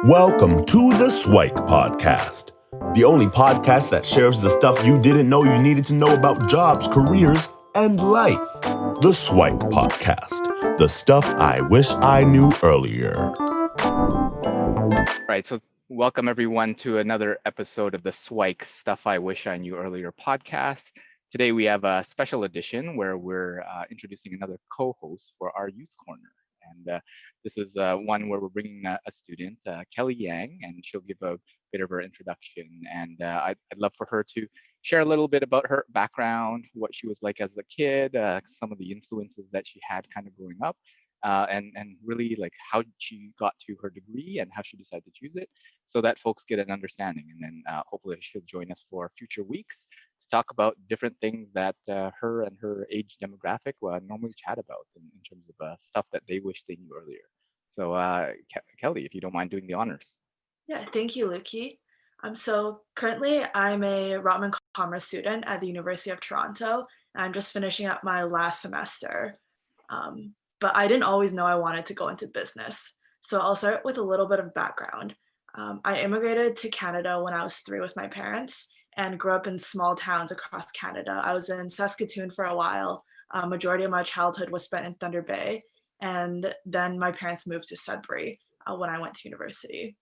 Welcome to the SWIKE podcast, the only podcast that shares the stuff you didn't know you needed to know about jobs, careers, and life. The SWIKE podcast, the stuff I wish I knew earlier. All right, so welcome everyone to another episode of the SWIKE Stuff I Wish I Knew Earlier podcast. Today we have a special edition where we're introducing another co-host for our Youth Corner. And this is one where we're bringing a student, Kelly Yang, and she'll give a bit of her introduction. And I'd love for her to share a little bit about her background, what she was like as a kid, some of the influences that she had kind of growing up, and really like how she got to her degree and how she decided to choose it, so that folks get an understanding. And then hopefully she'll join us for future weeks to talk about different things that her and her age demographic normally chat about in terms of stuff that they wish they knew earlier. So Kelly, if you don't mind doing the honors. Yeah, thank you, Luki. So currently I'm a Rotman Commerce student at the University of Toronto, and I'm just finishing up my last semester. But I didn't always know I wanted to go into business. So I'll start with a little bit of background. I immigrated to Canada when I was 3 with my parents and grew up in small towns across Canada. I was in Saskatoon for a while. Majority of my childhood was spent in Thunder Bay, and then my parents moved to Sudbury when I went to university.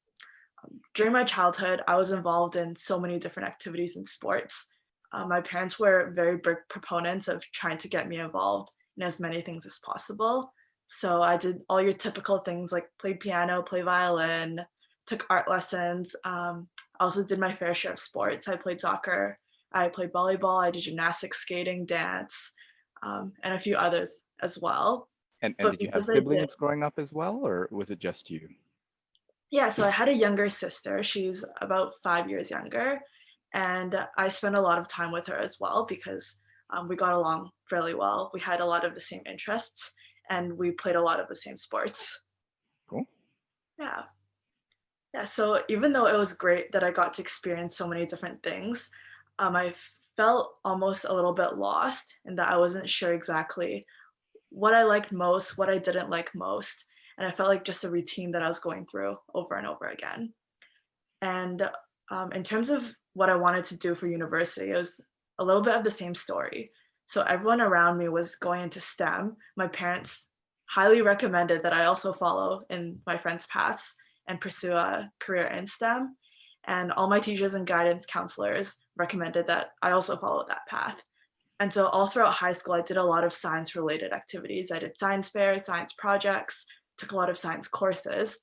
During my childhood, I was involved in so many different activities and sports. My parents were very big proponents of trying to get me involved in as many things as possible. So I did all your typical things like played piano, play violin, took art lessons. I also did my fair share of sports. I played soccer, I played volleyball, I did gymnastics, skating, dance, and a few others as well. And But did you have because I did, siblings growing up as well, or was it just you? yeah, so I had a younger sister. She's about 5 years younger, and I spent a lot of time with her as well because we got along fairly well. We had a lot of the same interests, and we played a lot of the same sports. Cool. Yeah. Yeah, so even though it was great that I got to experience so many different things, I felt almost a little bit lost in that I wasn't sure exactly what I liked most, what I didn't like most, and I felt like just a routine that I was going through over and over again. And in terms of what I wanted to do for university, it was a little bit of the same story. So everyone around me was going into STEM. My parents highly recommended that I also follow in my friends' paths and pursue a career in STEM. And all my teachers and guidance counselors recommended that I also follow that path. And so all throughout high school, I did a lot of science related activities. I did science fairs, science projects, took a lot of science courses.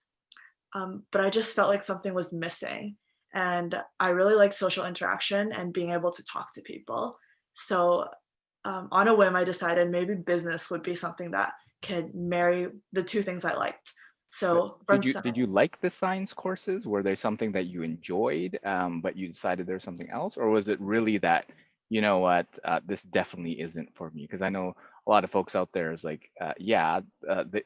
But I just felt like something was missing. And I really like social interaction and being able to talk to people. So on a whim, I decided maybe business would be something that could marry the two things I liked. But So did from you did you like the science courses? Were they something that you enjoyed, but you decided there's something else, or was it really that, you know what, this definitely isn't for me? Because I know a lot of folks out there is like,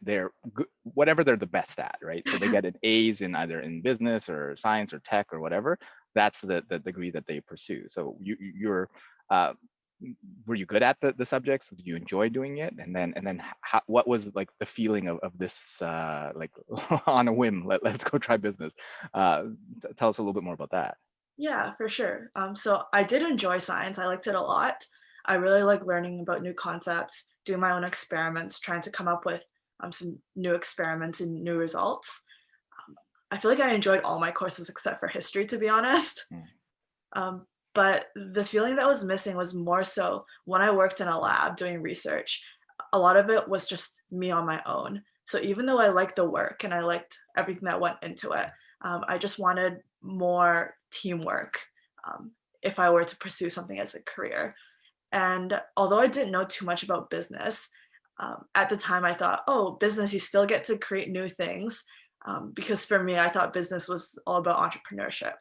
they're good, whatever they're the best at, right? So they get an A's in either in business or science or tech or whatever. That's the degree that they pursue. So you're uh, were you good at the subjects? Did you enjoy doing it? And then what was like the feeling of this like on a whim, let's go try business? Tell us a little bit more about that. Yeah, for sure. So I did enjoy science. I liked it a lot. I really like learning about new concepts, doing my own experiments, trying to come up with some new experiments and new results. I feel like I enjoyed all my courses except for history, to be honest. Mm. Um, but the feeling that was missing was more so when I worked in a lab doing research. A lot of it was just me on my own. So even though I liked the work and I liked everything that went into it, I just wanted more teamwork if I were to pursue something as a career. And although I didn't know too much about business, at the time I thought, oh, business, you still get to create new things. Because for me, I thought business was all about entrepreneurship.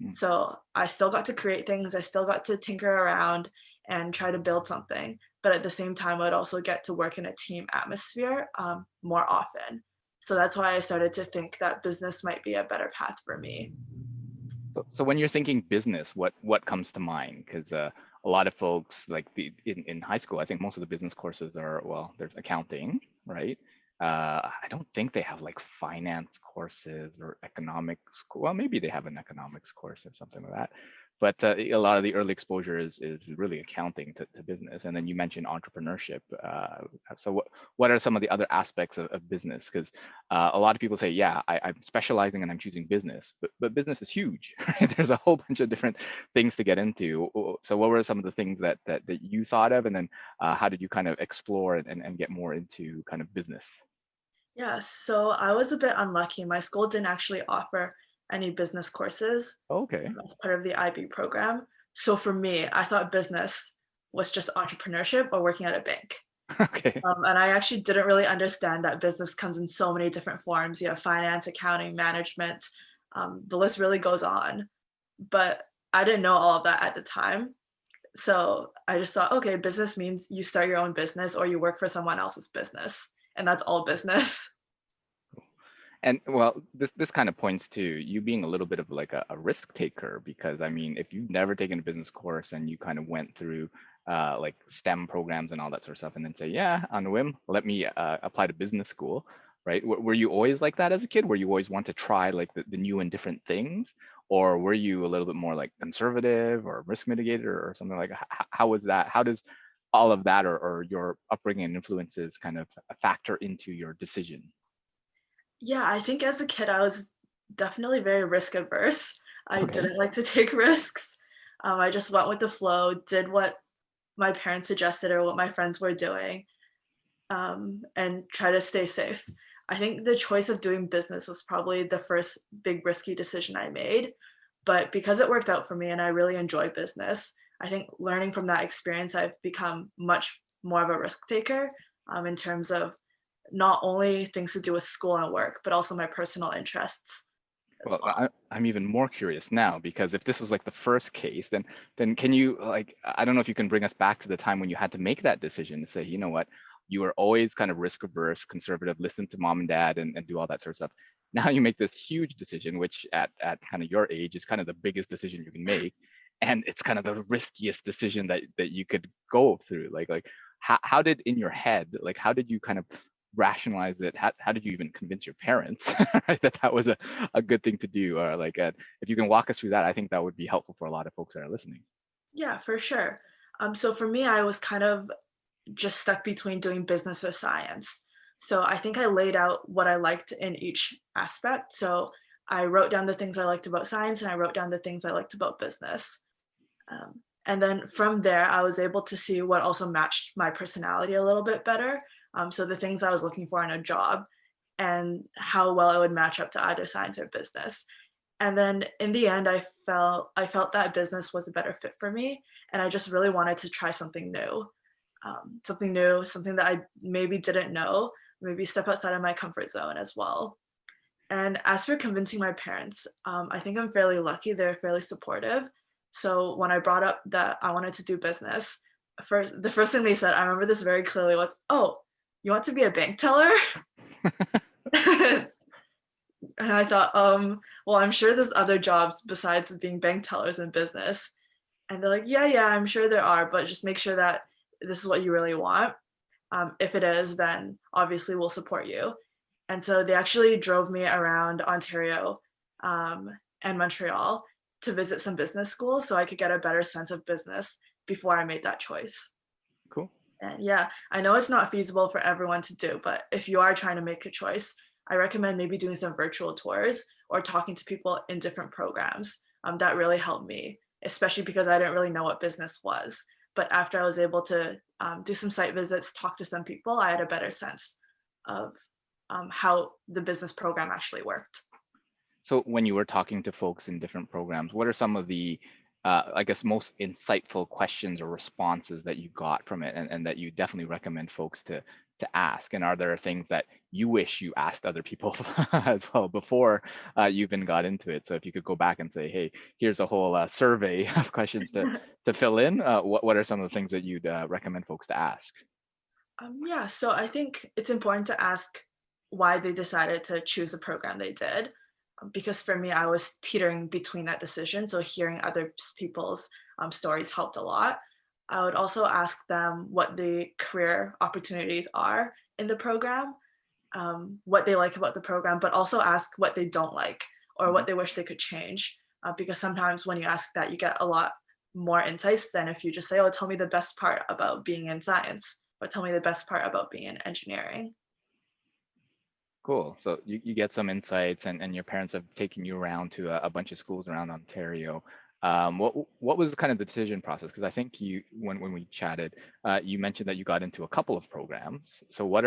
Mm. So I still got to create things, I still got to tinker around and try to build something. But at the same time, I'd also get to work in a team atmosphere more often. So that's why I started to think that business might be a better path for me. So when you're thinking business, what comes to mind? Because a lot of folks like in high school, I think most of the business courses are, well, there's accounting, right? I don't think they have like finance courses or economics. Well, maybe they have an economics course or something like that. But a lot of the early exposure is really accounting to business. And then you mentioned entrepreneurship. So what are some of the other aspects of business? Because a lot of people say, yeah, I'm specializing and I'm choosing business, but business is huge. Right? There's a whole bunch of different things to get into. So what were some of the things that you thought of, and then how did you kind of explore and get more into kind of business? Yeah, so I was a bit unlucky. My school didn't actually offer any business courses Okay. as part of the IB program. So for me, I thought business was just entrepreneurship or working at a bank. Okay. And I actually didn't really understand that business comes in so many different forms. You have finance, accounting, management. The list really goes on. But I didn't know all of that at the time. So I just thought, okay, business means you start your own business or you work for someone else's business. And that's all business. And well, this kind of points to you being a little bit of like a risk taker, because I mean, if you've never taken a business course and you kind of went through like STEM programs and all that sort of stuff, and then say, yeah, on a whim, let me apply to business school, right? Were you always like that as a kid? Were you always want to try like the new and different things, or were you a little bit more like conservative or risk mitigator or something like? How was that? How does all of that or your upbringing and influences kind of factor into your decision? Yeah, I think as a kid, I was definitely very risk averse. I Okay. didn't like to take risks. I just went with the flow, did what my parents suggested or what my friends were doing, and try to stay safe. I think the choice of doing business was probably the first big risky decision I made. But because it worked out for me and I really enjoy business, I think learning from that experience, I've become much more of a risk taker in terms of not only things to do with school and work, but also my personal interests as Well, well. I'm even more curious now, because if this was like the first case, then can you like, I don't know if you can bring us back to the time when you had to make that decision to say, you know what, you were always kind of risk averse, conservative, listen to mom and dad and do all that sort of stuff. Now you make this huge decision, which at kind of your age is kind of the biggest decision you can make. And it's kind of the riskiest decision that you could go through. Like how did in your head, like how did you kind of rationalize it? How did you even convince your parents right, that that was a good thing to do? Or like, if you can walk us through that, I think that would be helpful for a lot of folks that are listening. Yeah, for sure. So for me, I was kind of just stuck between doing business or science. So I think I laid out what I liked in each aspect. So I wrote down the things I liked about science and I wrote down the things I liked about business. And then from there, I was able to see what also matched my personality a little bit better. So the things I was looking for in a job and how well it would match up to either science or business. And then in the end, I felt that business was a better fit for me, and I just really wanted to try something new, something that I maybe didn't know, maybe step outside of my comfort zone as well. And as for convincing my parents, I think I'm fairly lucky. They're fairly supportive. So when I brought up that I wanted to do business, the first thing they said, I remember this very clearly, was, "Oh, you want to be a bank teller?" And I thought, well, I'm sure there's other jobs besides being bank tellers in business. And they're like, yeah, yeah, I'm sure there are, but just make sure that this is what you really want. If it is, then obviously we'll support you. And so they actually drove me around Ontario um, and Montreal to visit some business schools so I could get a better sense of business before I made that choice. Cool. And yeah, I know it's not feasible for everyone to do, but if you are trying to make a choice, I recommend maybe doing some virtual tours or talking to people in different programs. That really helped me, especially because I didn't really know what business was. But after I was able to do some site visits, talk to some people, I had a better sense of how the business program actually worked. So when you were talking to folks in different programs, what are some of the, I guess, most insightful questions or responses that you got from it, and that you definitely recommend folks to ask? And are there things that you wish you asked other people as well before you even got into it? So if you could go back and say, hey, here's a whole survey of questions to fill in, what are some of the things that you'd recommend folks to ask? Yeah, so I think it's important to ask why they decided to choose the program they did. Because for me, I was teetering between that decision. So hearing other people's stories helped a lot. I would also ask them what the career opportunities are in the program. what they like about the program, but also ask what they don't like or Mhm. what they wish they could change. Because sometimes when you ask that, you get a lot more insights than if you just say, oh, tell me the best part about being in science, or tell me the best part about being in engineering. Cool. So you get some insights, and your parents have taken you around to a bunch of schools around Ontario. What was kind of the decision process? Because I think when we chatted, you mentioned that you got into a couple of programs. So what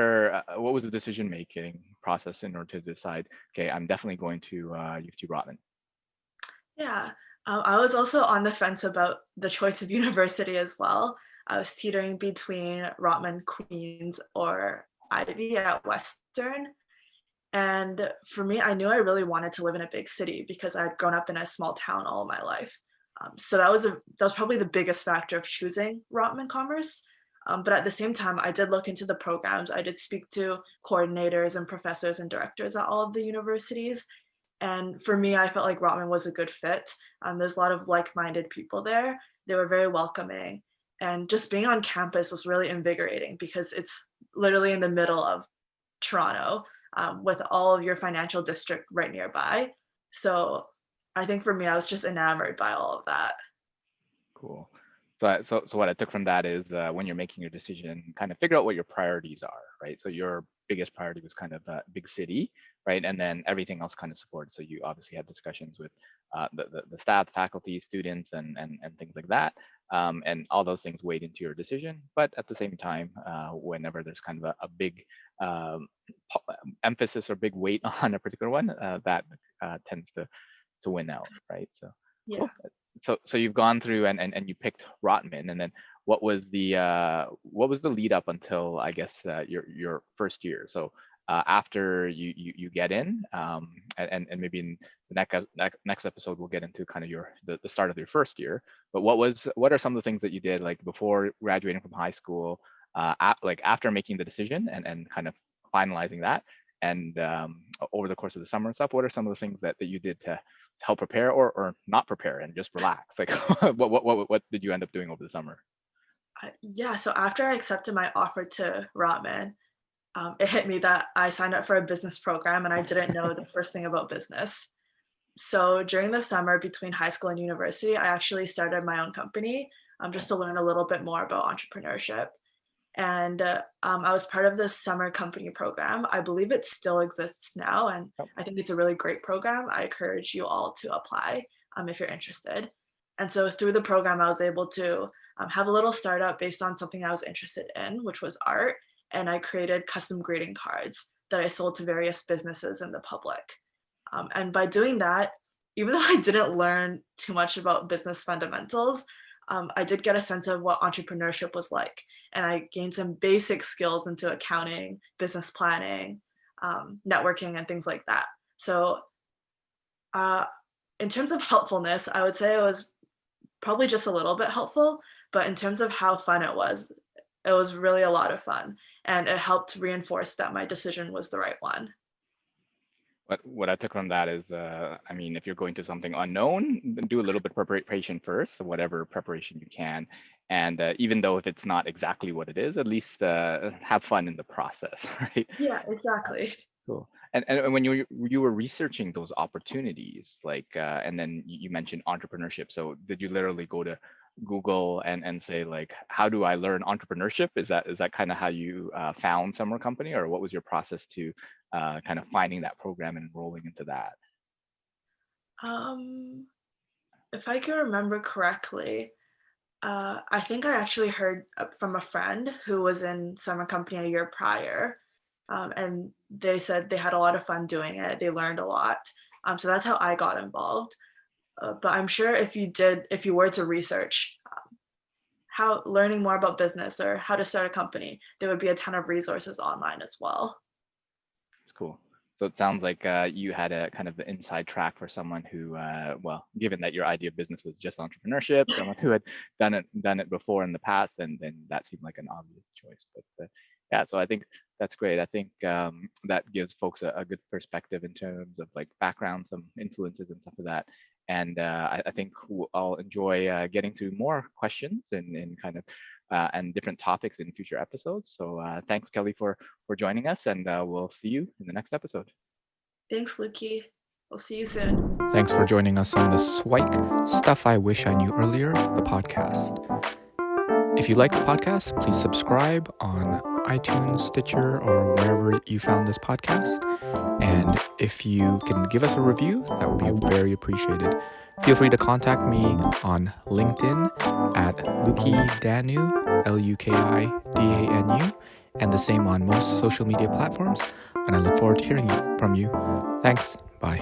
was the decision making process in order to decide, okay, I'm definitely going to U of T Rotman? Yeah, I was also on the fence about the choice of university as well. I was teetering between Rotman Queens or Ivy at Western. And for me, I knew I really wanted to live in a big city because I'd grown up in a small town all of my life. So that was probably the biggest factor of choosing Rotman Commerce. But at the same time, I did look into the programs. I did speak to coordinators and professors and directors at all of the universities. And for me, I felt like Rotman was a good fit. There's a lot of like-minded people there. They were very welcoming. And just being on campus was really invigorating because it's literally in the middle of Toronto, with all of your financial district right nearby. So I think for me, I was just enamored by all of that. Cool. So what I took from that is when you're making your decision, kind of figure out what your priorities are, right? So your biggest priority was kind of big city, right? And then everything else kind of supported. So you obviously had discussions with the staff, faculty, students, and things like that. And all those things weighed into your decision. But at the same time, whenever there's kind of a big um, emphasis or big weight on a particular one, that tends to win out, right? So Yeah. cool. So you've gone through and you picked Rotman, and then what was the lead up until, I guess, your first year? So after you get in, and maybe in the next episode we'll get into kind of the start of your first year. But what are some of the things that you did like before graduating from high school, like after making the decision and kind of finalizing that, and over the course of the summer and stuff? What are some of the things that you did to help prepare or not prepare and just relax? Like what did you end up doing over the summer? Yeah. So after I accepted my offer to Rotman, it hit me that I signed up for a business program and I didn't know the first thing about business. So during the summer between high school and university, I actually started my own company, just to learn a little bit more about entrepreneurship. And I was part of this summer company program. I believe it still exists now, and Oh, I think it's a really great program. I encourage you all to apply if you're interested. And so through the program, I was able to have a little startup based on something I was interested in, which was art. And I created custom greeting cards that I sold to various businesses in the public. And by doing that, even though I didn't learn too much about business fundamentals, I did get a sense of what entrepreneurship was like. And I gained some basic skills into accounting, business planning, networking, and things like that. So, uh, in terms of helpfulness, I would say it was probably just a little bit helpful. But in terms of how fun it was really a lot of fun. And it helped reinforce that my decision was the right one. what I took from that is, I mean, if you're going to something unknown, then do a little bit of preparation first, whatever preparation you can. And even though if it's not exactly what it is, at least have fun in the process, right? Yeah, exactly. Cool. And when you were researching those opportunities, like, and then you mentioned entrepreneurship. So did you literally go to Google and say like, how do I learn entrepreneurship? Is that kind of how you found Summer Company, or what was your process to kind of finding that program and enrolling into that? Um, if I can remember correctly, I think I actually heard from a friend who was in summer company a year prior, and they said they had a lot of fun doing it. They learned a lot, so that's how I got involved. But I'm sure if you were to research how learning more about business or how to start a company, there would be a ton of resources online as well. It's cool. So it sounds like you had a kind of inside track for someone who, well, given that your idea of business was just entrepreneurship, someone who had done it before in the past, then that seemed like an obvious choice. But yeah, so I think that's great. I think that gives folks a good perspective in terms of like background, some influences and stuff like that. And I think I'll enjoy getting to more questions and kind of and different topics in future episodes. So thanks, Kelly, for joining us, and we'll see you in the next episode. Thanks, Luki. We'll see you soon. Thanks for joining us on the SIWIKE Stuff I Wish I Knew Earlier, the podcast. If you like the podcast, please subscribe on iTunes, Stitcher, or wherever you found this podcast. And if you can give us a review, that would be very appreciated. Feel free to contact me on LinkedIn at Lukidanu, LUKIDANU, and the same on most social media platforms. And I look forward to hearing from you. Thanks. Bye.